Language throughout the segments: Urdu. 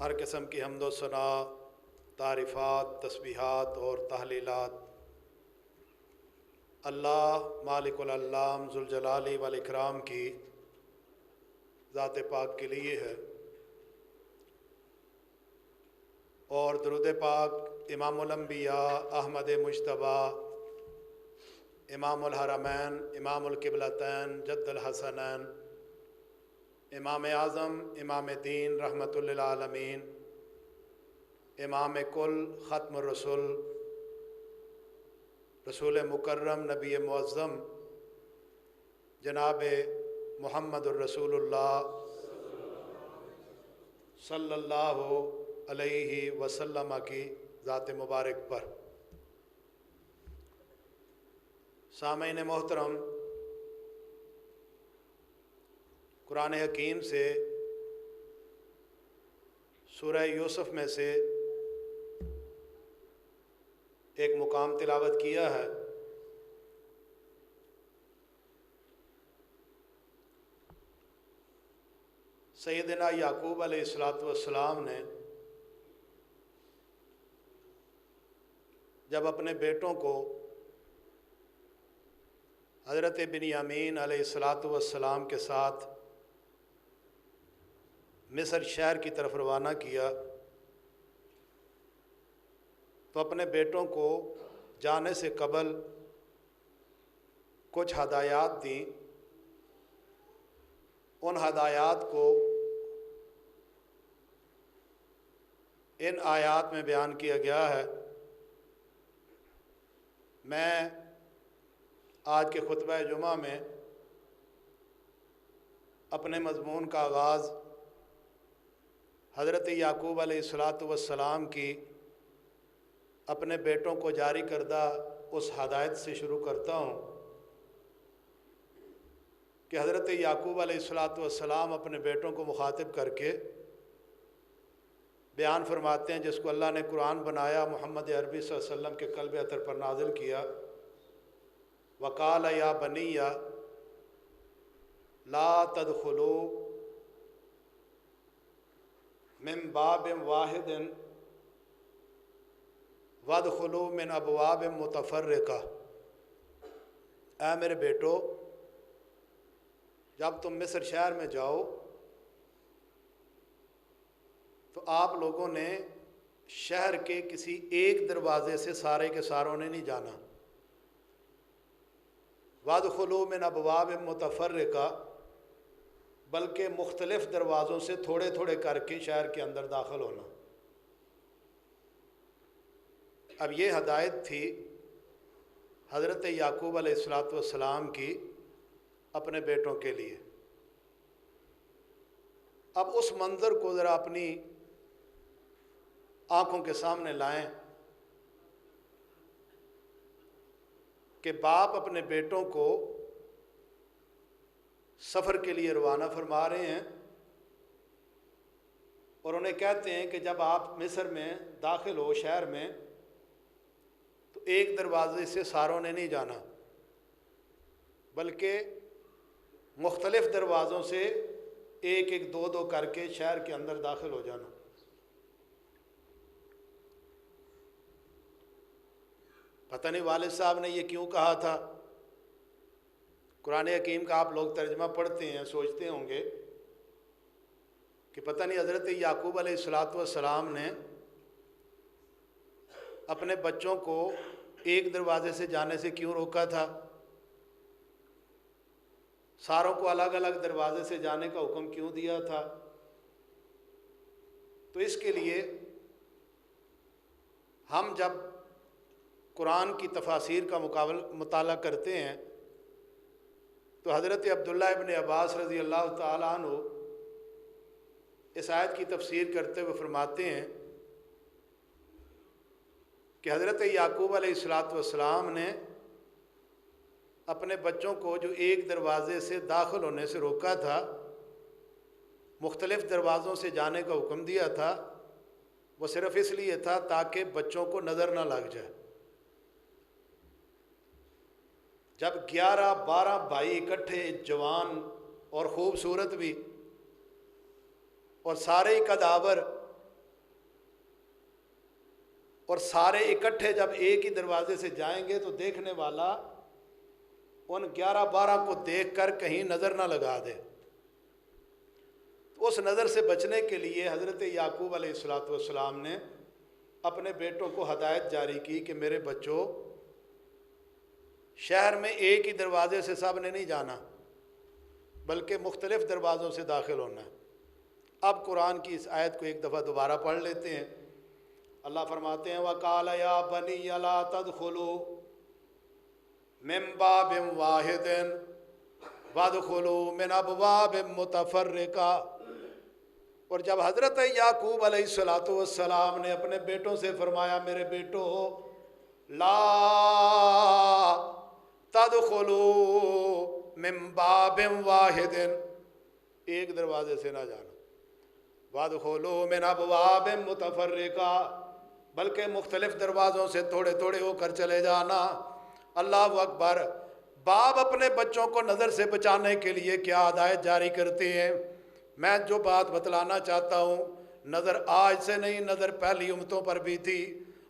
ہر قسم کی حمد و ثنا، تعریفات، تسبیحات اور تحلیلات اللہ مالک العلام ذوالجلال والاکرام کی ذات پاک کے لیے ہے، اور درود پاک امام الانبیاء احمد مجتبیٰ امام الحرمین امام القبلتین جد الحسنین امام اعظم امام دین رحمت للعالمین امام کل ختم الرسول رسول مکرم نبی معظم جناب محمد الرسول اللہ صلی اللہ علیہ وسلم کی ذات مبارک پر۔ سامعین محترم، قرآن حکیم سے سورہ یوسف میں سے ایک مقام تلاوت کیا ہے۔ سیدنا یعقوب علیہ السلام نے جب اپنے بیٹوں کو حضرت بنیامین علیہ السلام کے ساتھ مصر شہر کی طرف روانہ کیا تو اپنے بیٹوں کو جانے سے قبل کچھ ہدایات دیں۔ ان ہدایات کو ان آیات میں بیان کیا گیا ہے۔ میں آج کے خطبہ جمعہ میں اپنے مضمون کا آغاز حضرت یعقوب علیہ السلام کی اپنے بیٹوں کو جاری کردہ اس ہدایت سے شروع کرتا ہوں کہ حضرت یعقوب علیہ السلام اپنے بیٹوں کو مخاطب کر کے بیان فرماتے ہیں، جس کو اللہ نے قرآن بنایا، محمد عربی صلی اللہ علیہ وسلم کے قلب اطہر پر نازل کیا۔ وقال یا بنی لا تدخلوا من باب واحد وادخلوا من ابواب متفرقہ۔ اے میرے بیٹو، جب تم مصر شہر میں جاؤ تو آپ لوگوں نے شہر کے کسی ایک دروازے سے سارے کے ساروں نے نہیں جانا۔ وادخلوا من ابواب متفرقہ، بلکہ مختلف دروازوں سے تھوڑے تھوڑے کر کے شہر کے اندر داخل ہونا۔ اب یہ ہدایت تھی حضرت یعقوب علیہ السلام کی اپنے بیٹوں کے لیے۔ اب اس منظر کو ذرا اپنی آنکھوں کے سامنے لائیں کہ باپ اپنے بیٹوں کو سفر کے لیے روانہ فرما رہے ہیں اور انہیں کہتے ہیں کہ جب آپ مصر میں داخل ہو شہر میں تو ایک دروازے سے ساروں نے نہیں جانا، بلکہ مختلف دروازوں سے ایک ایک دو دو کر کے شہر کے اندر داخل ہو جانا۔ پتہ نہیں والد صاحب نے یہ کیوں کہا تھا۔ قرآن حکیم کا آپ لوگ ترجمہ پڑھتے ہیں، سوچتے ہوں گے کہ پتہ نہیں حضرت یعقوب علیہ السلام نے اپنے بچوں کو ایک دروازے سے جانے سے کیوں روکا تھا، ساروں کو الگ الگ دروازے سے جانے کا حکم کیوں دیا تھا۔ تو اس کے لیے ہم جب قرآن کی تفاسیر کا مطالعہ کرتے ہیں تو حضرت عبداللہ ابن عباس رضی اللہ تعالیٰ عنہ اس آیت کی تفسیر کرتے ہوئے فرماتے ہیں کہ حضرت یعقوب علیہ السلام نے اپنے بچوں کو جو ایک دروازے سے داخل ہونے سے روکا تھا، مختلف دروازوں سے جانے کا حکم دیا تھا، وہ صرف اس لیے تھا تاکہ بچوں کو نظر نہ لگ جائے۔ جب 11-12 بھائی اکٹھے، جوان اور خوبصورت بھی، اور سارے قدآور اور سارے اکٹھے جب ایک ہی دروازے سے جائیں گے تو دیکھنے والا ان 11-12 کو دیکھ کر کہیں نظر نہ لگا دے. تو اس نظر سے بچنے کے لیے حضرت یعقوب علیہ السلام نے اپنے بیٹوں کو ہدایت جاری کی کہ میرے بچوں، شہر میں ایک ہی دروازے سے سب نے نہیں جانا بلکہ مختلف دروازوں سے داخل ہونا ہے. اب قرآن کی اس آیت کو ایک دفعہ دوبارہ پڑھ لیتے ہیں. اللہ فرماتے ہیں وَقَالَ يَا بَنِيَّ لَا تَدْخُلُوا مِن بَابٍ وَاحِدٍ وَادْخُلُوا مِنْ أَبْوَابٍ مُتَفَرِّقَةٍ. اور جب حضرت یعقوب علیہ السلام نے اپنے بیٹوں سے فرمایا میرے بیٹو لا تدخلوا من باب واحد، ایک دروازے سے نہ جانا، وادخلوا من ابواب متفرقہ، بلکہ مختلف دروازوں سے تھوڑے تھوڑے ہو کر چلے جانا. اللہ اکبر. باپ اپنے بچوں کو نظر سے بچانے کے لیے کیا ہدایت جاری کرتے ہیں. میں جو بات بتلانا چاہتا ہوں، نظر آج سے نہیں، نظر پہلی امتوں پر بھی تھی.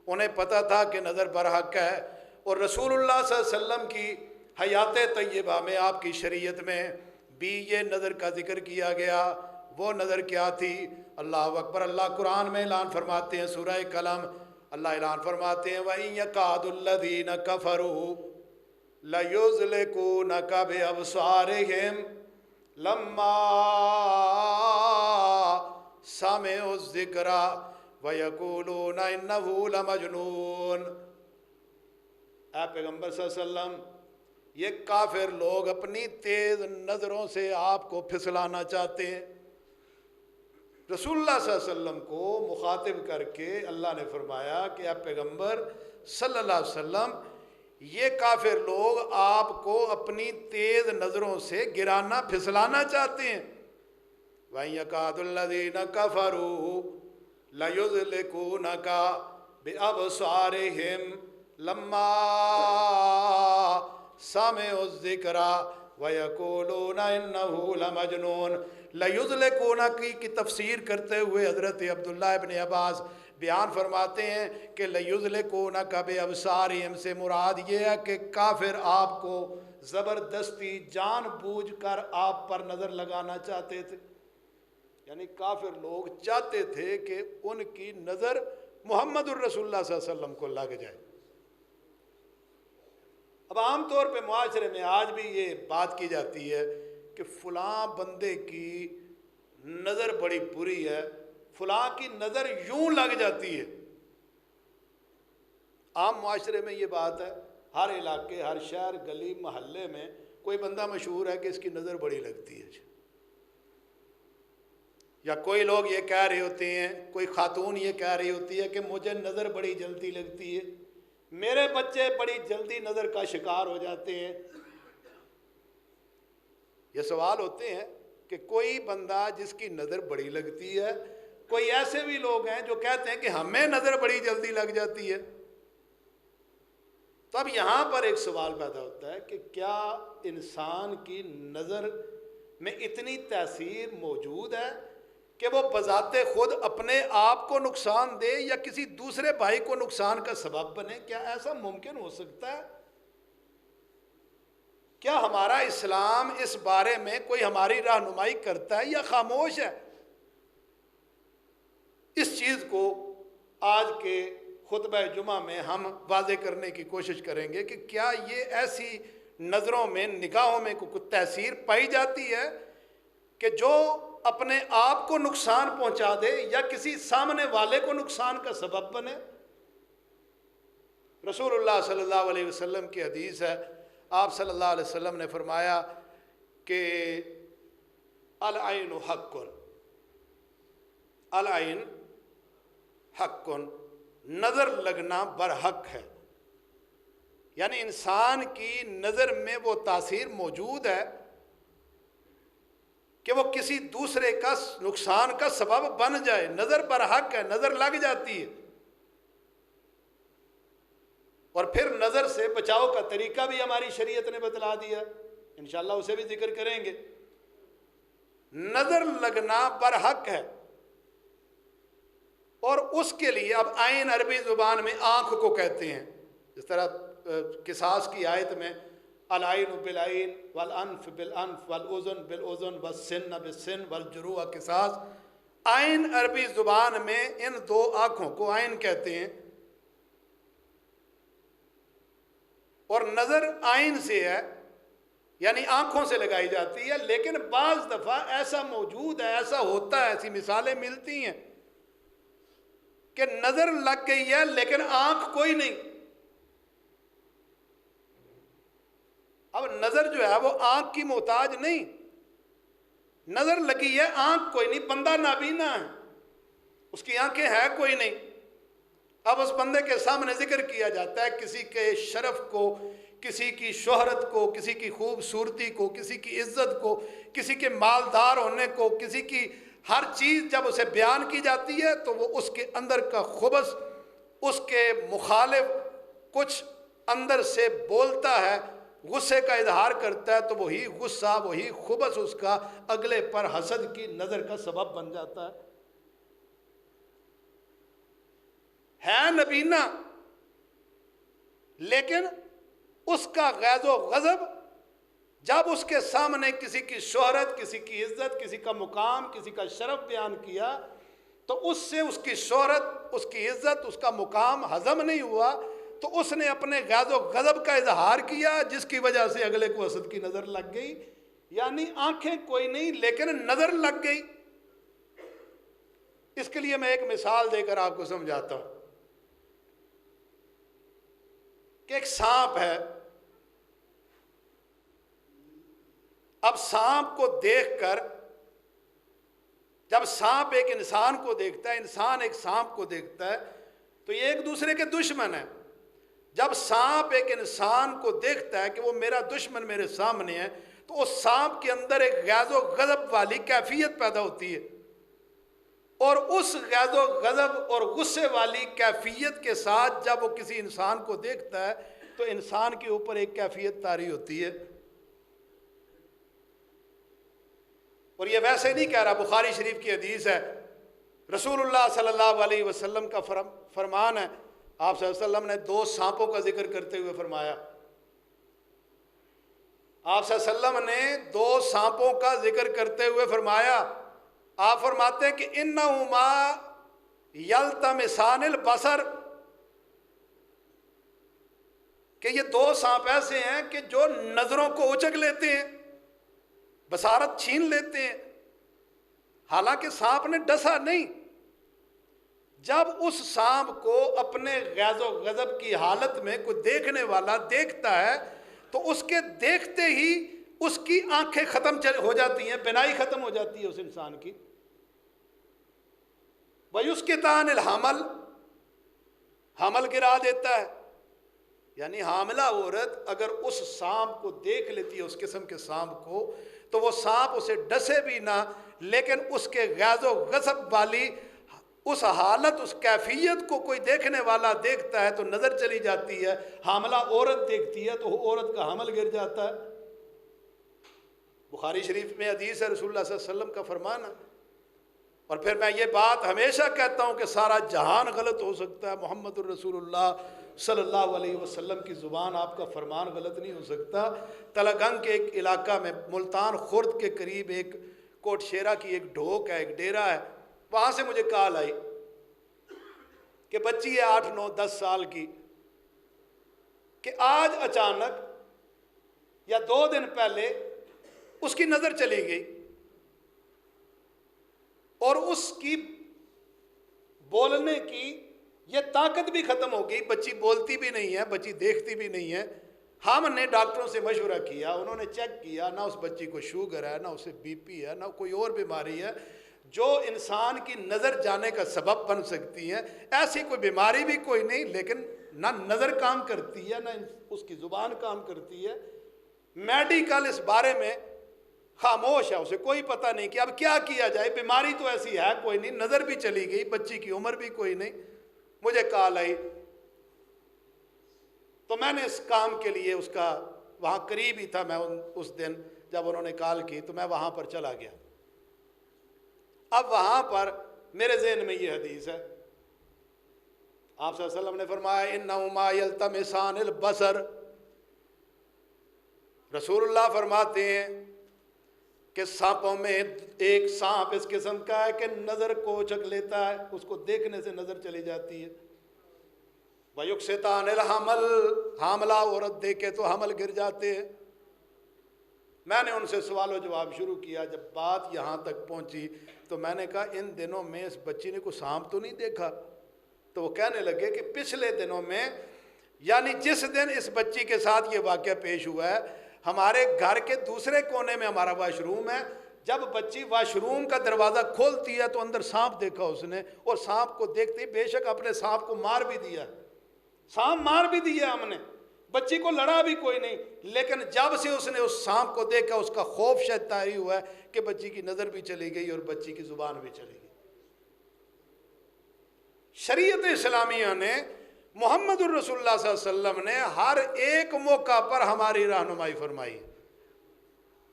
انہیں پتہ تھا کہ نظر برحق ہے، اور رسول اللہ صلی اللہ علیہ وسلم کی حیات طیبہ میں، آپ کی شریعت میں بھی یہ نظر کا ذکر کیا گیا. وہ نظر کیا تھی؟ اللہ اکبر. اللہ قرآن میں اعلان فرماتے ہیں، سورہ قلم، اللہ اعلان فرماتے ہیں وَإِن يَكَادُ الَّذِينَ كَفَرُوا لَيُزْلِقُونَكَ بِأَبْصَارِهِمْ لَمَّا سَمِعُوا الذِّكْرَ وَيَقُولُونَ إِنَّهُ لَمَجْنُونٌ. اے پیغمبر صلی اللہ علیہ وسلم، یہ کافر لوگ اپنی تیز نظروں سے آپ کو پھسلانا چاہتے ہیں. رسول اللہ صلی اللہ علیہ وسلم کو مخاطب کر کے اللہ نے فرمایا کہ اے پیغمبر صلی اللہ علیہ وسلم، یہ کافر لوگ آپ کو اپنی تیز نظروں سے گرانا پھسلانا چاہتے ہیں. وَإِن يَكَادُ الَّذِينَ كَفَرُوا لَيُزْلِقُونَكَ بِأَبْصَارِهِمْ لَمَّا سَمِعُوا الذِّكْرَ وَيَقُولُونَ إِنَّهُ لَمَجْنُونٌ. لَيُزْلِقُونَ کی تفسیر کرتے ہوئے حضرت عبداللہ ابن عباس بیان فرماتے ہیں کہ لَيُزْلِقُونَكَ بِأَبْصَارِهِمْ سے مراد یہ ہے کہ کافر آپ کو زبردستی جان بوجھ کر آپ پر نظر لگانا چاہتے تھے. یعنی کافر لوگ چاہتے تھے کہ ان کی نظر محمد الرسول اللہ صلی اللہ علیہ وسلم کو لگ جائے. اب عام طور پہ معاشرے میں آج بھی یہ بات کی جاتی ہے کہ فلاں بندے کی نظر بڑی بری ہے، فلاں کی نظر یوں لگ جاتی ہے. عام معاشرے میں یہ بات ہے، ہر علاقے، ہر شہر، گلی محلے میں کوئی بندہ مشہور ہے کہ اس کی نظر بڑی لگتی ہے. یا کوئی لوگ یہ کہہ رہے ہوتے ہیں، کوئی خاتون یہ کہہ رہی ہوتی ہے کہ مجھے نظر بڑی جلدی لگتی ہے، میرے بچے بڑی جلدی نظر کا شکار ہو جاتے ہیں. یہ سوال ہوتے ہیں کہ کوئی بندہ جس کی نظر بڑی لگتی ہے، کوئی ایسے بھی لوگ ہیں جو کہتے ہیں کہ ہمیں نظر بڑی جلدی لگ جاتی ہے. تو اب یہاں پر ایک سوال پیدا ہوتا ہے کہ کیا انسان کی نظر میں اتنی تاثیر موجود ہے کہ وہ بذات خود اپنے آپ کو نقصان دے یا کسی دوسرے بھائی کو نقصان کا سبب بنے؟ کیا ایسا ممکن ہو سکتا ہے؟ کیا ہمارا اسلام اس بارے میں کوئی ہماری رہنمائی کرتا ہے یا خاموش ہے؟ اس چیز کو آج کے خطبہ جمعہ میں ہم واضح کرنے کی کوشش کریں گے کہ کیا یہ ایسی نظروں میں، نگاہوں میں کوئی تاثیر پائی جاتی ہے کہ جو اپنے آپ کو نقصان پہنچا دے یا کسی سامنے والے کو نقصان کا سبب بنے؟ رسول اللہ صلی اللہ علیہ وسلم کی حدیث ہے، آپ صلی اللہ علیہ وسلم نے فرمایا کہ العین حق، العین حق، نظر لگنا برحق ہے. یعنی انسان کی نظر میں وہ تاثیر موجود ہے کہ وہ کسی دوسرے کا نقصان کا سبب بن جائے. نظر برحق ہے، نظر لگ جاتی ہے. اور پھر نظر سے بچاؤ کا طریقہ بھی ہماری شریعت نے بتلا دیا، انشاءاللہ اسے بھی ذکر کریں گے. نظر لگنا برحق ہے. اور اس کے لیے اب عین عربی زبان میں آنکھ کو کہتے ہیں، جس طرح قصاص کی آیت میں العین بالعین والانف بالانف والاذن بالاذن والسن بالسن والجروح قصاص، عین عربی زبان میں ان دو آنکھوں کو عین کہتے ہیں، اور نظر عین سے ہے یعنی آنکھوں سے لگائی جاتی ہے، لیکن بعض دفعہ ایسا موجود ہے، ایسا ہوتا ہے، ایسی مثالیں ملتی ہیں کہ نظر لگ گئی ہے لیکن آنکھ کوئی نہیں۔ اب نظر جو ہے وہ آنکھ کی محتاج نہیں، نظر لگی ہے آنکھ کوئی نہیں، بندہ نابینا ہے، اس کی آنکھیں ہے کوئی نہیں۔ اب اس بندے کے سامنے ذکر کیا جاتا ہے کسی کے شرف کو، کسی کی شہرت کو، کسی کی خوبصورتی کو، کسی کی عزت کو، کسی کے مالدار ہونے کو، کسی کی ہر چیز جب اسے بیان کی جاتی ہے تو وہ اس کے اندر کا خبث، اس کے مخالف کچھ اندر سے بولتا ہے، غصے کا اظہار کرتا ہے، تو وہی غصہ، وہی خبث اس کا اگلے پر حسد کی نظر کا سبب بن جاتا ہے نبینا، لیکن اس کا غیظ و غضب جب اس کے سامنے کسی کی شہرت، کسی کی عزت، کسی کا مقام، کسی کا شرف بیان کیا تو اس سے اس کی شہرت، اس کی عزت، اس کا مقام ہضم نہیں ہوا، تو اس نے اپنے غیظ و غضب کا اظہار کیا، جس کی وجہ سے اگلے کو حسد کی نظر لگ گئی، یعنی آنکھیں کوئی نہیں لیکن نظر لگ گئی۔ اس کے لیے میں ایک مثال دے کر آپ کو سمجھاتا ہوں کہ ایک سانپ ہے، اب سانپ کو دیکھ کر، جب سانپ ایک انسان کو دیکھتا ہے، انسان ایک سانپ کو دیکھتا ہے، تو یہ ایک دوسرے کے دشمن ہیں۔ جب سانپ ایک انسان کو دیکھتا ہے کہ وہ میرا دشمن میرے سامنے ہے، تو اس سانپ کے اندر ایک غیظ و غضب والی کیفیت پیدا ہوتی ہے، اور اس غیظ و غضب اور غصے والی کیفیت کے ساتھ جب وہ کسی انسان کو دیکھتا ہے تو انسان کے اوپر ایک کیفیت طاری ہوتی ہے۔ اور یہ ویسے نہیں کہہ رہا، بخاری شریف کی حدیث ہے، رسول اللہ صلی اللہ علیہ وسلم کا فرمان ہے، آپ صلی اللہ علیہ وسلم نے دو سانپوں کا ذکر کرتے ہوئے فرمایا، آپ صلی اللہ علیہ وسلم نے دو سانپوں کا ذکر کرتے ہوئے فرمایا، آپ فرماتے ہیں کہ انہما یلتمسان البصر، کہ یہ دو سانپ ایسے ہیں کہ جو نظروں کو اچک لیتے ہیں، بصارت چھین لیتے ہیں، حالانکہ سانپ نے ڈسا نہیں۔ جب اس سانپ کو اپنے غیظ و غضب کی حالت میں کوئی دیکھنے والا دیکھتا ہے تو اس کے دیکھتے ہی اس کی آنکھیں ختم ہو جاتی ہیں، بینائی ختم ہو جاتی ہے اس انسان کی۔ وَيُسْقِطَانِ الْحَمَلَ، حمل گرا دیتا ہے، یعنی حاملہ عورت اگر اس سانپ کو دیکھ لیتی ہے، اس قسم کے سانپ کو، تو وہ سانپ اسے ڈسے بھی نہ، لیکن اس کے غیظ و غضب والی اس حالت، اس کیفیت کو کوئی دیکھنے والا دیکھتا ہے تو نظر چلی جاتی ہے۔ حاملہ عورت دیکھتی ہے تو عورت کا حمل گر جاتا ہے۔ بخاری شریف میں حدیث ہے، رسول اللہ صلی اللہ علیہ وسلم کا فرمان ہے۔ اور پھر میں یہ بات ہمیشہ کہتا ہوں کہ سارا جہان غلط ہو سکتا ہے، محمد الرسول اللہ صلی اللہ علیہ وسلم کی زبان، آپ کا فرمان غلط نہیں ہو سکتا۔ تلگنگ کے ایک علاقہ میں، ملتان خرد کے قریب، ایک کوٹ شیرہ کی ایک ڈھوک ہے، ایک ڈیرہ ہے، وہاں سے مجھے کال آئی کہ بچی ہے 8 9 10 سال کی، کہ آج اچانک یا 2 دن پہلے اس کی نظر چلی گئی اور اس کی بولنے کی یہ طاقت بھی ختم ہو گئی، بچی بولتی بھی نہیں ہے، بچی دیکھتی بھی نہیں ہے۔ ہم نے ڈاکٹروں سے مشورہ کیا، انہوں نے چیک کیا، نہ اس بچی کو شوگر ہے، نہ اسے بی پی ہے، نہ کوئی اور بیماری ہے جو انسان کی نظر جانے کا سبب بن سکتی ہے۔ ایسی کوئی بیماری بھی کوئی نہیں، لیکن نہ نظر کام کرتی ہے، نہ اس کی زبان کام کرتی ہے۔ میڈیکل اس بارے میں خاموش ہے، اسے کوئی پتہ نہیں کہ اب کیا کیا جائے، بیماری تو ایسی ہے کوئی نہیں، نظر بھی چلی گئی، بچی کی عمر بھی کوئی نہیں۔ مجھے کال آئی تو میں نے اس کام کے لیے، اس کا وہاں قریب ہی تھا، میں اس دن جب انہوں نے کال کی تو میں وہاں پر چلا گیا۔ اب وہاں پر میرے ذہن میں یہ حدیث ہے آپ صلی اللہ علیہ وسلم نے فرمایا انہما یلتمسان البصر، رسول اللہ فرماتے ہیں کہ سانپوں میں ایک سانپ اس قسم کا ہے کہ نظر کو اچک لیتا ہے، اس کو دیکھنے سے نظر چلی جاتی ہے۔ وَيُقْسِطَانِ الْحَمَلِ، حاملہ عورت دیکھے تو حمل گر جاتے ہیں۔ میں نے ان سے سوال و جواب شروع کیا، جب بات یہاں تک پہنچی تو میں نے کہا ان دنوں میں اس بچی نے کوئی سانپ تو نہیں دیکھا؟ تو وہ کہنے لگے کہ پچھلے دنوں میں، یعنی جس دن اس بچی کے ساتھ یہ واقعہ پیش ہوا ہے، ہمارے گھر کے دوسرے کونے میں ہمارا واش روم ہے، جب بچی واش روم کا دروازہ کھولتی ہے تو اندر سانپ دیکھا اس نے، اور سانپ کو دیکھتے ہی بے شک اپنے سانپ کو مار بھی دیا، سانپ مار بھی دیا ہم نے، بچی کو لڑا بھی کوئی نہیں، لیکن جب سے اس نے اس سانپ کو دیکھا اس کا خوف شاید طاری ہوا ہے کہ بچی کی نظر بھی چلی گئی اور بچی کی زبان بھی چلی گئی۔ شریعت اسلامیہ نے، محمد الرسول اللہ صلی اللہ علیہ وسلم نے ہر ایک موقع پر ہماری رہنمائی فرمائی،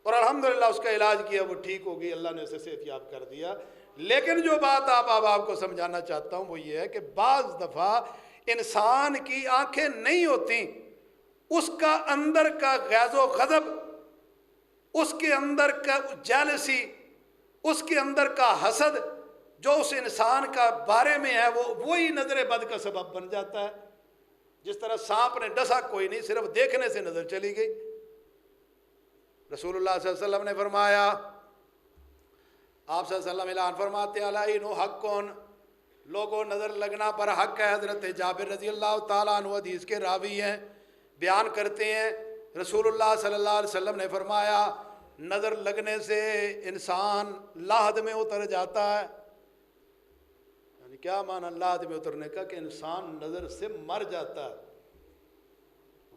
اور الحمدللہ اس کا علاج کیا، وہ ٹھیک ہو گئی، اللہ نے اسے صحت یاب کر دیا۔ لیکن جو بات آپ کو سمجھانا چاہتا ہوں وہ یہ ہے کہ بعض دفعہ انسان کی آنکھیں نہیں ہوتی، اس کا اندر کا غیظ و غضب، اس کے اندر کا جیلسی، اس کے اندر کا حسد جو اس انسان کا بارے میں ہے، وہ وہی نظر بد کا سبب بن جاتا ہے۔ جس طرح سانپ نے ڈسا کوئی نہیں، صرف دیکھنے سے نظر چلی گئی۔ رسول اللہ صلی اللہ علیہ وسلم نے فرمایا، آپ صلی اللہ علیہ وسلم اعلان فرماتے ہیں العین حق، لوگوں نظر لگنا پر حق ہے۔ حضرت جابر رضی اللہ تعالیٰ عنہ حدیث کے راوی ہیں، بیان کرتے ہیں رسول اللہ صلی اللہ علیہ وسلم نے فرمایا نظر لگنے سے انسان لاحد میں اتر جاتا ہے۔ یعنی کیا معنی لاحد میں اترنے کا؟ کہ انسان نظر سے مر جاتا ہے۔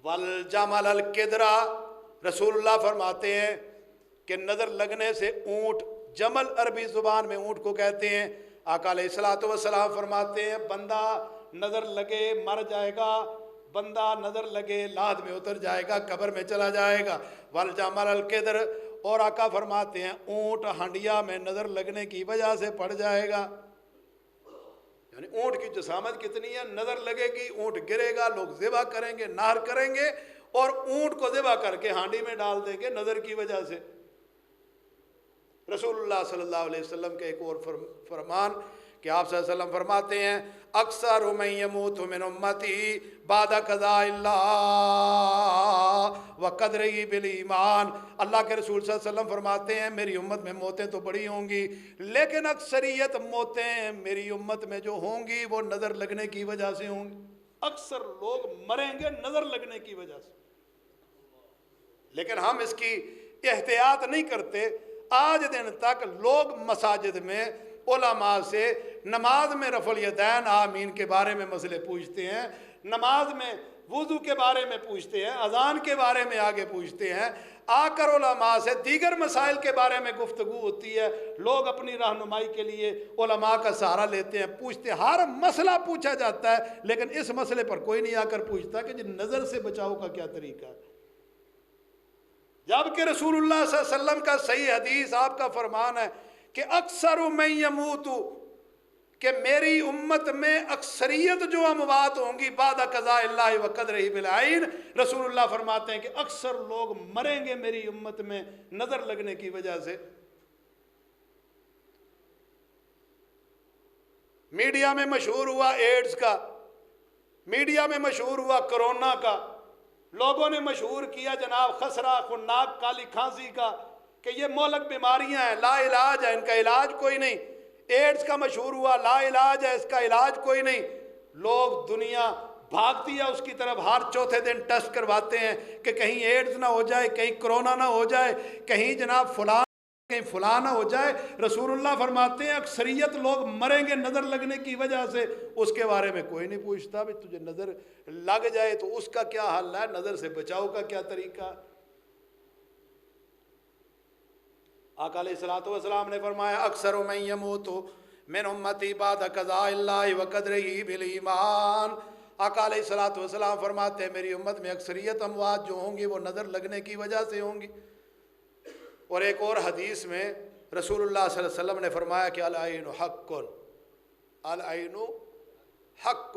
والجمل القدرہ، رسول اللہ فرماتے ہیں کہ نظر لگنے سے اونٹ، جمل عربی زبان میں اونٹ کو کہتے ہیں، آقا علیہ الصلوۃ والسلام فرماتے ہیں بندہ نظر لگے مر جائے گا، بندہ نظر لگے لاحد میں اتر جائے گا، قبر میں چلا جائے گا۔ والجمل القدر، اور آقا فرماتے ہیں اونٹ ہنڈیا میں نظر لگنے کی وجہ سے پڑ جائے گا۔ یعنی اونٹ کی جسامت کتنی ہے، نظر لگے گی اونٹ گرے گا، لوگ ذبح کریں گے، نہر کریں گے، اور اونٹ کو ذبح کر کے ہانڈی میں ڈال دیں گے نظر کی وجہ سے۔ رسول اللہ صلی اللہ علیہ وسلم کے ایک اور فرمان کہ آپ صلی اللہ علیہ وسلم فرماتے ہیں اکثر من یموت من امتی بعد قضاء اللہ وقدرہ بالایمان، اللہ کے رسول صلی اللہ علیہ وسلم فرماتے ہیں میری امت میں موتیں تو بڑی ہوں گی، لیکن اکثریت موتیں میری امت میں جو ہوں گی وہ نظر لگنے کی وجہ سے ہوں گی۔ اکثر لوگ مریں گے نظر لگنے کی وجہ سے، لیکن ہم اس کی احتیاط نہیں کرتے۔ آج دن تک لوگ مساجد میں علماء سے نماز میں رفع الیدین آمین کے بارے میں مسئلے پوچھتے ہیں، نماز میں وضو کے بارے میں پوچھتے ہیں، اذان کے بارے میں آگے پوچھتے ہیں، آ کر علماء سے دیگر مسائل کے بارے میں گفتگو ہوتی ہے، لوگ اپنی رہنمائی کے لیے علماء کا سہارا لیتے ہیں، پوچھتے ہیں، ہر مسئلہ پوچھا جاتا ہے، لیکن اس مسئلے پر کوئی نہیں آ کر پوچھتا کہ نظر سے بچاؤ کا کیا طریقہ ہے۔ جبکہ رسول اللہ صلی اللہ علیہ وسلم کا صحیح حدیث، آپ کا فرمان ہے کہ اکثر من یموت، کہ میری امت میں اکثریت جو اموات ہوں گی بعد قضاء اللہ وقدرہ بالعین، رسول اللہ فرماتے ہیں کہ اکثر لوگ مریں گے میری امت میں نظر لگنے کی وجہ سے۔ میڈیا میں مشہور ہوا ایڈز کا، میڈیا میں مشہور ہوا کرونا کا، لوگوں نے مشہور کیا جناب خسرہ، خناک، کالی کھانسی کا، کہ یہ مہلک بیماریاں ہیں، لا علاج ہے، ان کا علاج کوئی نہیں۔ ایڈز کا مشہور ہوا، لا علاج ہے، اس کا علاج کوئی نہیں۔ لوگ، دنیا بھاگتی ہے اس کی طرف، ہر چوتھے دن ٹیسٹ کرواتے ہیں کہ کہیں ایڈز نہ ہو جائے، کہیں کرونا نہ ہو جائے، کہیں جناب فلاں کہیں فلاں نہ ہو جائے۔ رسول اللہ فرماتے ہیں اکثریت لوگ مریں گے نظر لگنے کی وجہ سے، اس کے بارے میں کوئی نہیں پوچھتا بھی تجھے نظر لگ جائے تو اس کا کیا حل ہے، نظر سے بچاؤ کا کیا طریقہ۔ آقا علیہ الصلوۃ والسلام نے فرمایا اکثر من یموت من امتی بعد قضاء اللہ وقدرہ بالایمان، آقا علیہ الصلوۃ والسلام فرماتے ہیں میری امت میں اکثریت اموات جو ہوں گی وہ نظر لگنے کی وجہ سے ہوں گی۔ اور ایک اور حدیث میں رسول اللہ صلی اللہ علیہ وسلم نے فرمایا کہ العین حق، العین حق،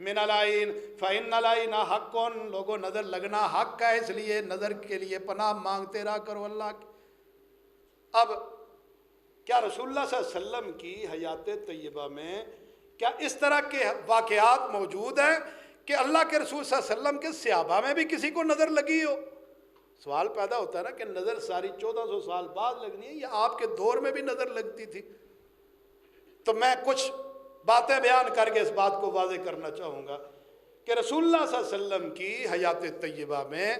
من العین فإن العین حق، لوگوں نظر لگنا حق ہے، اس لیے نظر کے لیے پناہ مانگتے رہا کرو اللہ کی۔ اب کیا رسول اللہ صلی اللہ علیہ وسلم کی حیات طیبہ میں کیا اس طرح کے واقعات موجود ہیں کہ اللہ کے رسول صلی اللہ علیہ وسلم کے صحابہ میں بھی کسی کو نظر لگی ہو؟ سوال پیدا ہوتا ہے نا کہ نظر ساری 1400 سال بعد لگنی ہے یا آپ کے دور میں بھی نظر لگتی تھی؟ تو میں کچھ باتیں بیان کر کے اس بات کو واضح کرنا چاہوں گا کہ رسول اللہ صلی اللہ علیہ وسلم کی حیات طیبہ میں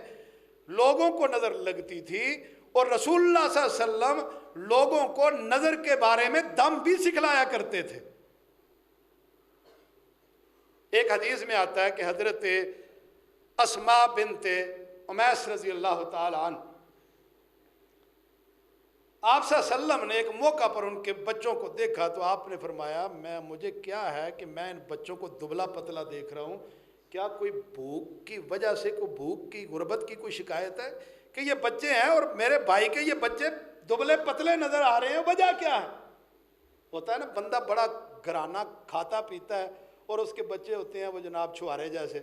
لوگوں کو نظر لگتی تھی، اور رسول اللہ صلی اللہ علیہ وسلم لوگوں کو نظر کے بارے میں دم بھی سکھلایا کرتے تھے۔ ایک حدیث میں آتا ہے کہ حضرت اسماء بنت امیس رضی اللہ تعالی عنہ، آپ صلی اللہ علیہ وسلم نے ایک موقع پر ان کے بچوں کو دیکھا تو آپ نے فرمایا مجھے کیا ہے کہ میں ان بچوں کو دبلا پتلا دیکھ رہا ہوں، کیا کوئی بھوک کی وجہ سے، کوئی بھوک کی غربت کی کوئی شکایت ہے کہ یہ بچے ہیں اور میرے بھائی کے یہ بچے دبلے پتلے نظر آ رہے ہیں، وجہ کیا ہے؟ ہوتا ہے نا بندہ بڑا گھرانہ کھاتا پیتا ہے اور اس کے بچے ہوتے ہیں وہ جناب چھوارے جیسے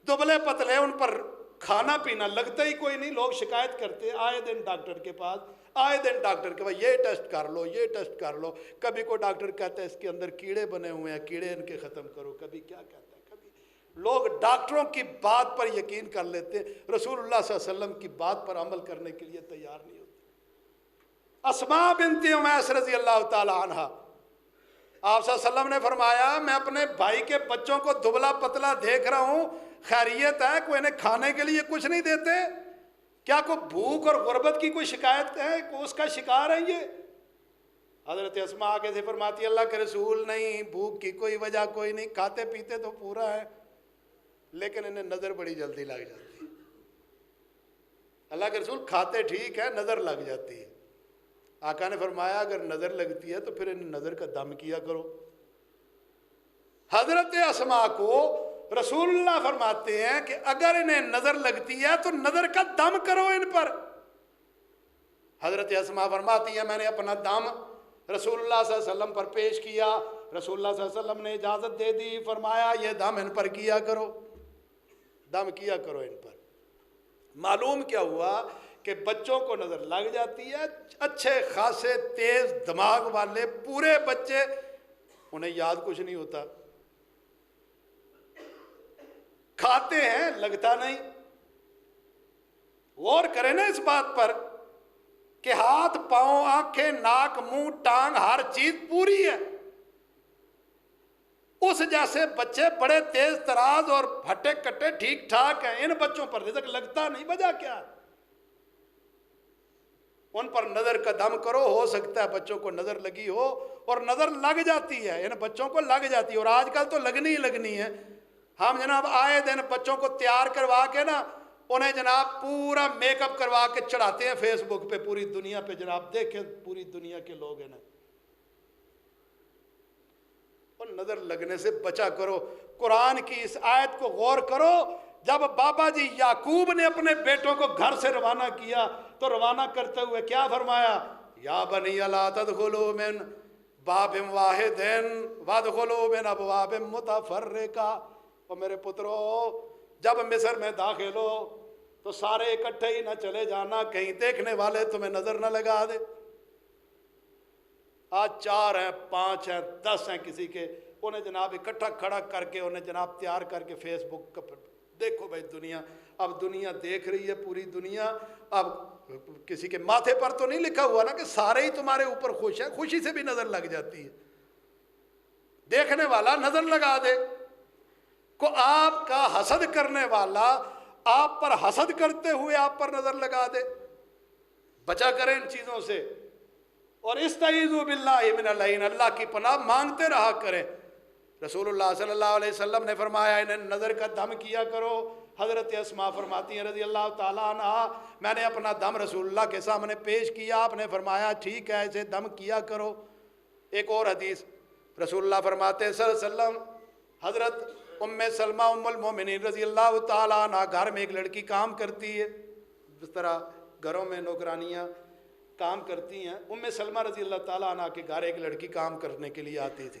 دبلے پتلے، ان پر کھانا پینا لگتا ہی کوئی نہیں۔ لوگ شکایت کرتے آئے دن ڈاکٹر کے پاس، آئے دن ڈاکٹر کے پاس، یہ ٹیسٹ کر لو، یہ ٹیسٹ کر لو، کبھی کوئی ڈاکٹر کہتا ہے اس کے اندر کیڑے بنے ہوئے ہیں، کیڑے ان کے ختم کرو، کبھی کیا کہتا ہے، کبھی لوگ ڈاکٹروں کی بات پر یقین کر لیتے، رسول اللہ صلی اللہ علیہ وسلم کی بات پر عمل کرنے کے لیے تیار نہیں ہوتے۔ اسماء بنت امیس رضی اللہ تعالی عنہ، آپ صلی اللہ علیہ وسلم نے فرمایا میں اپنے بھائی کے بچوں کو دبلا پتلا دیکھ رہا ہوں، خیریت ہے؟ کوئی انہیں کھانے کے لیے کچھ نہیں دیتے؟ کیا کوئی بھوک اور غربت کی کوئی شکایت ہے؟ کوئی اس کا شکار ہے یہ؟ حضرت اسماء آگے سے فرماتی ہے اللہ کے رسول نہیں، بھوک کی کوئی وجہ کوئی نہیں، کھاتے پیتے تو پورا ہے، لیکن انہیں نظر بڑی جلدی لگ جاتی ہے۔ اللہ کے رسول کھاتے ٹھیک ہے، نظر لگ جاتی ہے۔ آقا نے فرمایا اگر نظر لگتی ہے تو پھر انہیں نظر کا دم کیا کرو۔ حضرت اسماء کو رسول اللہ فرماتے ہیں کہ اگر انہیں نظر لگتی ہے تو نظر کا دم کرو ان پر۔ حضرت اسماء فرماتی ہیں میں نے اپنا دم رسول اللہ صلی اللہ علیہ وسلم پر پیش کیا، رسول اللہ صلی اللہ علیہ وسلم نے اجازت دے دی، فرمایا یہ دم ان پر کیا کرو، دم کیا کرو ان پر۔ معلوم کیا ہوا کہ بچوں کو نظر لگ جاتی ہے، اچھے خاصے تیز دماغ والے پورے بچے، انہیں یاد کچھ نہیں ہوتا، کھاتے ہیں لگتا نہیں۔ غور کریں نا اس بات پر کہ ہاتھ پاؤں آنکھیں ناک منہ ٹانگ ہر چیز پوری ہے، اس جیسے بچے بڑے تیز تراز اور ہٹے کٹے ٹھیک ٹھاک ہیں، ان بچوں پر رزق لگتا نہیں، وجہ کیا؟ ان پر نظر کا دم کرو، ہو سکتا ہے بچوں کو نظر لگی ہو، اور نظر لگ جاتی ہے، ان بچوں کو لگ جاتی ہے، اور آج کل تو لگنی ہی لگنی ہے۔ ہم جناب آئے دن بچوں کو تیار کروا کے نا انہیں جناب پورا میک اپ کروا کے چڑھاتے ہیں فیس بک پہ، پوری دنیا پہ جناب دیکھیں پوری دنیا کے لوگ ہیں نا، اور نظر لگنے سے بچا کرو۔ قرآن کی اس آیت کو غور کرو، جب بابا جی یعقوب نے اپنے بیٹوں کو گھر سے روانہ کیا تو روانہ کرتے ہوئے کیا فرمایا؟ یا بنی لا تدخلوا من باب واحد وادخلوا من ابواب متفرقہ، اور میرے پترو جب مصر میں داخل ہو تو سارے اکٹھے ہی نہ چلے جانا، کہیں دیکھنے والے تمہیں نظر نہ لگا دے۔ آج 4 ہیں 5 ہیں 10 ہیں کسی کے، انہیں جناب اکٹھا کھڑا کر کے انہیں جناب تیار کر کے فیس بک کا دیکھو بھائی دنیا، اب دنیا دیکھ رہی ہے پوری دنیا۔ اب کسی کے ماتھے پر تو نہیں لکھا ہوا نا کہ سارے ہی تمہارے اوپر خوش ہیں، خوشی سے بھی نظر لگ جاتی ہے، دیکھنے والا نظر لگا دے۔ کو آپ کا حسد کرنے والا آپ پر حسد کرتے ہوئے آپ پر نظر لگا دے، بچا کریں ان چیزوں سے، اور استعیذوا باللہ من العین، اللہ کی پناہ مانگتے رہا کریں۔ رسول اللہ صلی اللہ علیہ وسلم نے فرمایا انہیں نظر کا دم کیا کرو۔ حضرت اسماء فرماتی ہیں رضی اللہ تعالیٰ عنہ میں نے اپنا دم رسول اللہ کے سامنے پیش کیا، آپ نے فرمایا ٹھیک ہے اسے دم کیا کرو۔ ایک اور حدیث رسول اللہ فرماتے ہیں صلی اللہ علیہ وسلم، حضرت ام سلمہ ام المومنین رضی اللہ تعالیٰ عنہ گھر میں ایک لڑکی کام کرتی ہے، جس طرح گھروں میں نوکرانیاں کام کرتی ہیں، ام سلمہ رضی اللہ تعالیٰ عنہ کے گھر ایک لڑکی کام کرنے کے لیے آتی تھی۔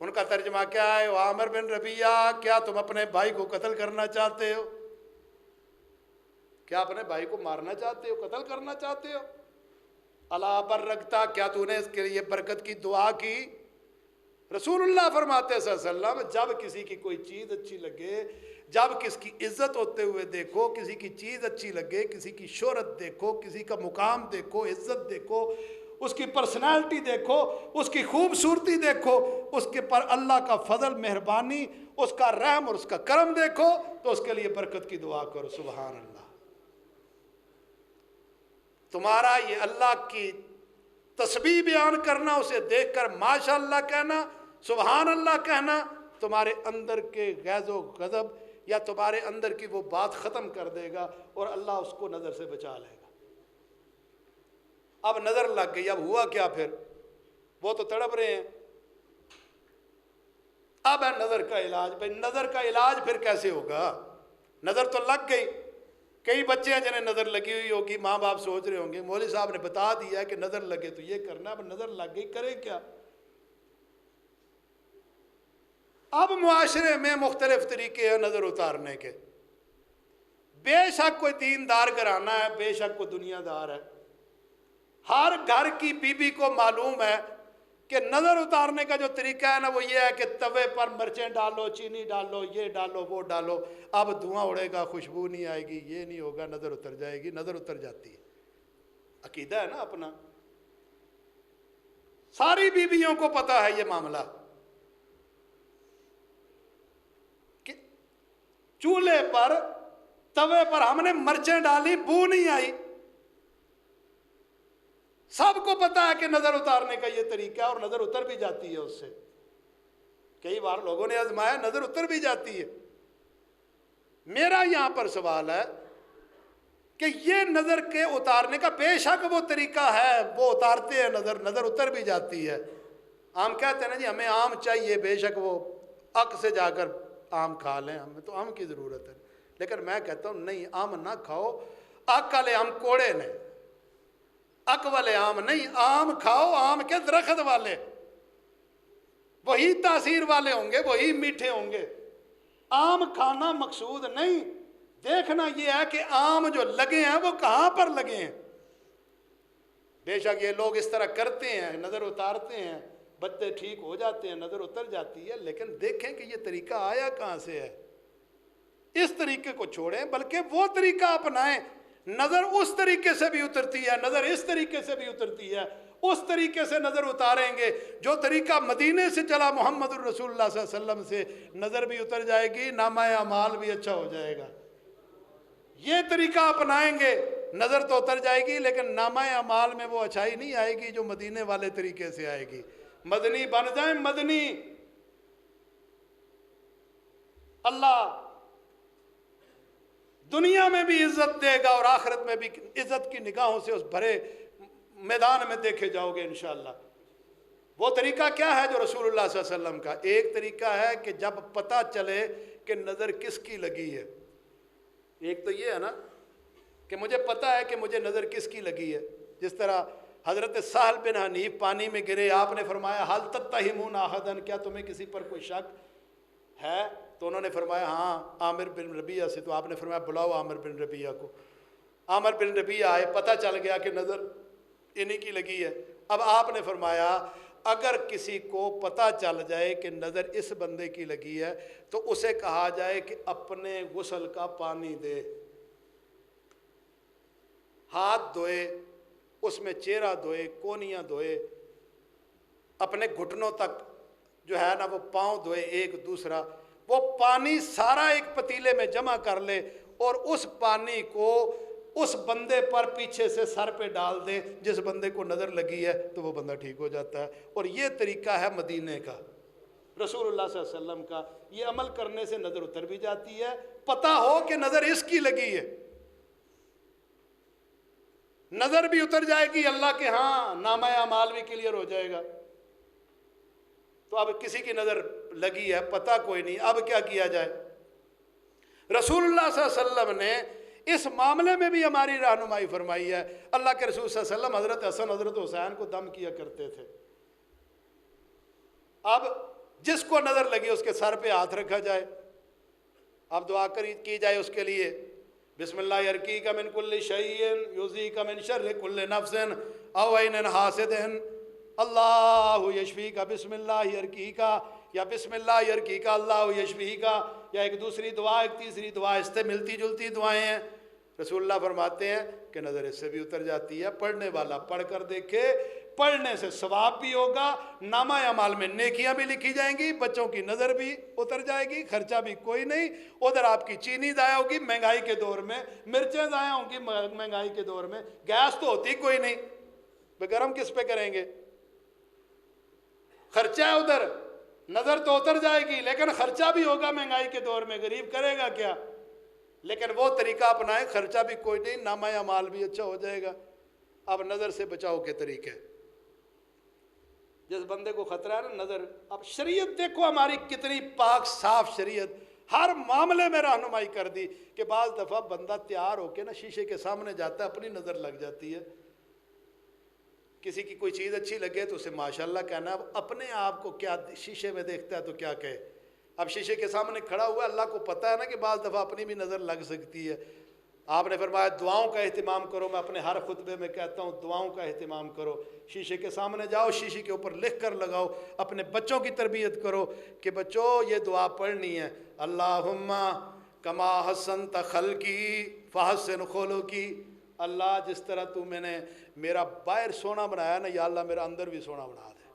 ان کا ترجمہ کیا ہے؟ عامر بن ربیہ، کیا تم اپنے بھائی کو قتل کرنا چاہتے ہو؟ کیا اپنے بھائی کو مارنا چاہتے ہو، قتل کرنا چاہتے ہو؟ اللہ پر رکھتا، کیا تو نے اس کے لیے برکت کی دعا کی؟ رسول اللہ فرماتے ہیں صلی اللہ علیہ وسلم، جب کسی کی کوئی چیز اچھی لگے، جب کس کی عزت ہوتے ہوئے دیکھو، کسی کی چیز اچھی لگے، کسی کی شہرت دیکھو، کسی کا مقام دیکھو، عزت دیکھو، اس کی پرسنالٹی دیکھو، اس کی خوبصورتی دیکھو، اس کے پر اللہ کا فضل، مہربانی، اس کا رحم اور اس کا کرم دیکھو، تو اس کے لیے برکت کی دعا کرو۔ سبحان اللہ۔ تمہارا یہ اللہ کی تسبیح بیان کرنا، اسے دیکھ کر ماشاء اللہ کہنا، سبحان اللہ کہنا، تمہارے اندر کے غیظ و غضب یا تمہارے اندر کی وہ بات ختم کر دے گا اور اللہ اس کو نظر سے بچا لے گا۔ اب نظر لگ گئی، اب ہوا کیا پھر؟ وہ تو تڑپ رہے ہیں، اب ہے نظر کا علاج۔ بھائی نظر کا علاج پھر کیسے ہوگا؟ نظر تو لگ گئی، کئی بچے ہیں جنہیں نظر لگی ہوئی ہوگی، ماں باپ سوچ رہے ہوں گے مولوی صاحب نے بتا دیا کہ نظر لگے تو یہ کرنا، اب نظر لگ گئی کرے کیا؟ اب معاشرے میں مختلف طریقے ہیں نظر اتارنے کے۔ بے شک کوئی دیندار گھرانہ ہے، بے شک کوئی دنیا دار ہے، ہر گھر کی بیوی کو معلوم ہے کہ نظر اتارنے کا جو طریقہ ہے نا وہ یہ ہے کہ توے پر مرچیں ڈالو، چینی ڈالو، یہ ڈالو، وہ ڈالو، اب دھواں اڑے گا، خوشبو نہیں آئے گی، یہ نہیں ہوگا، نظر اتر جائے گی۔ نظر اتر جاتی ہے، عقیدہ ہے نا اپنا۔ ساری بیویوں کو پتا ہے یہ معاملہ کہ چولہے پر، توے پر ہم نے مرچیں ڈالی، بو نہیں آئی۔ سب کو پتا ہے کہ نظر اتارنے کا یہ طریقہ ہے، اور نظر اتر بھی جاتی ہے اس سے۔ کئی بار لوگوں نے آزمایا، نظر اتر بھی جاتی ہے۔ میرا یہاں پر سوال ہے کہ یہ نظر کے اتارنے کا بے شک وہ طریقہ ہے، وہ اتارتے ہیں نظر، نظر اتر بھی جاتی ہے۔ آم کہتے ہیں نا جی ہمیں آم چاہیے، بے شک وہ اک سے جا کر آم کھا لیں، ہمیں تو آم کی ضرورت ہے، لیکن میں کہتا ہوں نہیں، آم نہ کھاؤ، اک والے آم کوڑے نے، اک والے آم نہیں، آم کھاؤ آم کے درخت والے، وہی تاثیر والے ہوں گے، وہی میٹھے ہوں گے۔ آم کھانا مقصود نہیں، دیکھنا یہ ہے کہ آم جو لگے ہیں وہ کہاں پر لگے ہیں۔ بے شک یہ لوگ اس طرح کرتے ہیں، نظر اتارتے ہیں، بچے ٹھیک ہو جاتے ہیں، نظر اتر جاتی ہے، لیکن دیکھیں کہ یہ طریقہ آیا کہاں سے ہے۔ اس طریقے کو چھوڑیں، بلکہ وہ طریقہ اپنائیں۔ نظر اس طریقے سے بھی اترتی ہے، نظر اس طریقے سے بھی اترتی ہے، اس طریقے سے نظر اتاریں گے جو طریقہ مدینے سے چلا محمد الرسول اللہ صلی اللہ علیہ وسلم سے، نظر بھی اتر جائے گی، نامہ اعمال بھی اچھا ہو جائے گا۔ یہ طریقہ اپنائیں گے، نظر تو اتر جائے گی لیکن نامہ اعمال میں وہ اچھائی نہیں آئے گی جو مدینے والے طریقے سے آئے گی۔ مدنی بن جائیں مدنی، اللہ دنیا میں بھی عزت دے گا اور آخرت میں بھی عزت کی نگاہوں سے اس بھرے میدان میں دیکھے جاؤ گے انشاءاللہ۔ وہ طریقہ کیا ہے جو رسول اللہ صلی اللہ علیہ وسلم کا؟ ایک طریقہ ہے کہ جب پتہ چلے کہ نظر کس کی لگی ہے، ایک تو یہ ہے نا کہ مجھے پتہ ہے کہ مجھے نظر کس کی لگی ہے۔ جس طرح حضرت سہل بن حنیف پانی میں گرے، آپ نے فرمایا حل تتہمون احدن، کیا تمہیں کسی پر کوئی شک ہے؟ تو انہوں نے فرمایا ہاں عامر بن ربیعہ سے، تو آپ نے فرمایا بلاؤ عامر بن ربیعہ کو۔ عامر بن ربیعہ آئے، پتہ چل گیا کہ نظر انہی کی لگی ہے۔ اب آپ نے فرمایا اگر کسی کو پتہ چل جائے کہ نظر اس بندے کی لگی ہے تو اسے کہا جائے کہ اپنے غسل کا پانی دے، ہاتھ دھوئے، اس میں چہرہ دھوئے، کونیاں دھوئے، اپنے گھٹنوں تک جو ہے نا وہ پاؤں دھوئے، ایک دوسرا، وہ پانی سارا ایک پتیلے میں جمع کر لے اور اس پانی کو اس بندے پر پیچھے سے سر پہ ڈال دے، جس بندے کو نظر لگی ہے تو وہ بندہ ٹھیک ہو جاتا ہے۔ اور یہ طریقہ ہے مدینے کا، رسول اللہ صلی اللہ علیہ وسلم کا۔ یہ عمل کرنے سے نظر اتر بھی جاتی ہے، پتہ ہو کہ نظر اس کی لگی ہے، نظر بھی اتر جائے گی، اللہ کے ہاں نامہ اعمال بھی کلیئر ہو جائے گا۔ تو اب کسی کی نظر لگی ہے، پتہ کوئی نہیں، اب کیا کیا جائے؟ رسول اللہ صلی اللہ علیہ وسلم نے اس معاملے میں بھی ہماری رہنمائی فرمائی ہے۔ اللہ کے رسول صلی اللہ علیہ وسلم حضرت حسن حضرت حسین کو دم کیا کرتے تھے۔ اب جس کو نظر لگی اس کے سر پہ ہاتھ رکھا جائے، اب دعا کی جائے اس کے لیے، بسم اللہ یرقیک من کل شیء یؤذیک من شر کل نفس او عین حاسد، اللہ یشفیک بسم اللہ یرقیک، یا بسم اللہ یرقیک اللہ یشفیک، یا ایک دوسری دعا، ایک تیسری دعا، اس سے ملتی جلتی دعائیں ہیں۔ رسول اللہ فرماتے ہیں کہ نظر اس سے بھی اتر جاتی ہے، پڑھنے والا پڑھ کر دیکھے، پڑھنے سے ثواب بھی ہوگا، نامہ اعمال میں نیکیاں بھی لکھی جائیں گی، بچوں کی نظر بھی اتر جائے گی، خرچہ بھی کوئی نہیں، ادھر آپ کی چینی ضائع ہوگی مہنگائی کے دور میں، مرچیں ضائع ہوں گی مہنگائی کے دور میں، گیس تو ہوتی کوئی نہیں، گرم کس پہ کریں گے؟ خرچہ ہے ادھر، نظر تو اتر جائے گی لیکن خرچہ بھی ہوگا مہنگائی کے دور میں، غریب کرے گا کیا؟ لیکن وہ طریقہ اپنائیں، خرچہ بھی کوئی نہیں، نامہ اعمال بھی اچھا ہو جائے گا۔ اب نظر سے بچاؤ کے طریقے، جس بندے کو خطرہ ہے نا نظر، اب شریعت دیکھو ہماری کتنی پاک صاف شریعت، ہر معاملے میں رہنمائی کر دی کہ بعض دفعہ بندہ تیار ہو کے نا شیشے کے سامنے جاتا ہے، اپنی نظر لگ جاتی ہے، کسی کی کوئی چیز اچھی لگے تو اسے ماشاءاللہ کہنا، اب اپنے آپ کو کیا شیشے میں دیکھتا ہے تو کیا کہے؟ اب شیشے کے سامنے کھڑا ہوا ہے، اللہ کو پتہ ہے نا کہ بعض دفعہ اپنی بھی نظر لگ سکتی ہے۔ آپ نے فرمایا دعاؤں کا اہتمام کرو، میں اپنے ہر خطبے میں کہتا ہوں دعاؤں کا اہتمام کرو، شیشے کے سامنے جاؤ، شیشے کے اوپر لکھ کر لگاؤ، اپنے بچوں کی تربیت کرو کہ بچوں یہ دعا پڑھنی ہے، اللہم کما حسنت خلقی فحسن خلقی، اللہ جس طرح تو میں نے میرا باہر سونا بنایا نا، یا اللہ میرا اندر بھی سونا بنا دے،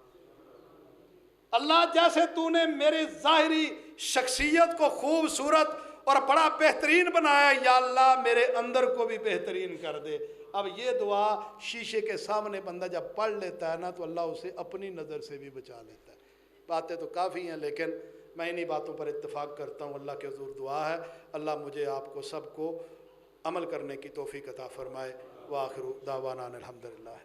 اللہ جیسے تو نے میری ظاہری شخصیت کو خوبصورت اور بڑا بہترین بنایا، یا اللہ میرے اندر کو بھی بہترین کر دے۔ اب یہ دعا شیشے کے سامنے بندہ جب پڑھ لیتا ہے نا تو اللہ اسے اپنی نظر سے بھی بچا لیتا ہے۔ باتیں تو کافی ہیں لیکن میں انہی باتوں پر اتفاق کرتا ہوں، اللہ کے حضور دعا ہے اللہ مجھے آپ کو سب کو عمل کرنے کی توفیق عطا فرمائے۔ وآخر دعوانا الحمدللہ۔